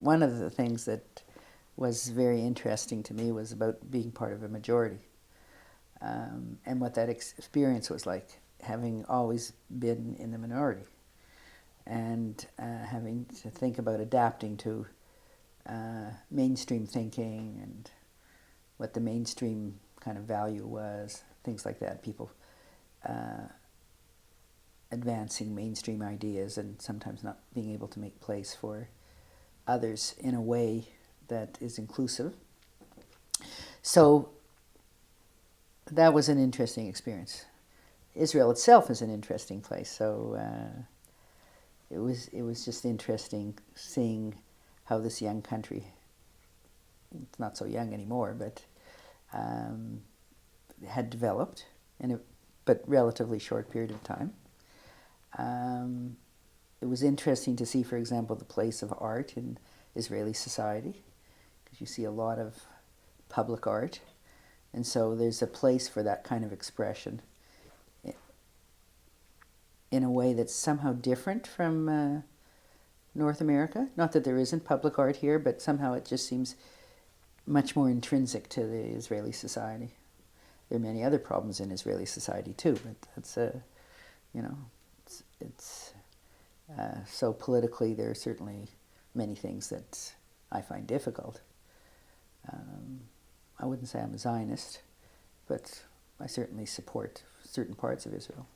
one of the things that was very interesting to me was about being part of a majority, and what that experience was like, having always been in the minority, and having to think about adapting to mainstream thinking and what the mainstream kind of value was, things like that. People advancing mainstream ideas and sometimes not being able to make place for others in a way that is inclusive. So that was an interesting experience. Israel itself is an interesting place, so it was just interesting seeing how this young country, it's not so young anymore, but had developed in a but relatively short period of time. It was interesting to see, for example, the place of art in Israeli society, because you see a lot of public art, and so there's a place for that kind of expression in a way that's somehow different from North America. Not that there isn't public art here, but somehow it just seems much more intrinsic to the Israeli society. There are many other problems in Israeli society too, but that's it's so politically there are certainly many things that I find difficult. I wouldn't say I'm a Zionist, but I certainly support certain parts of Israel.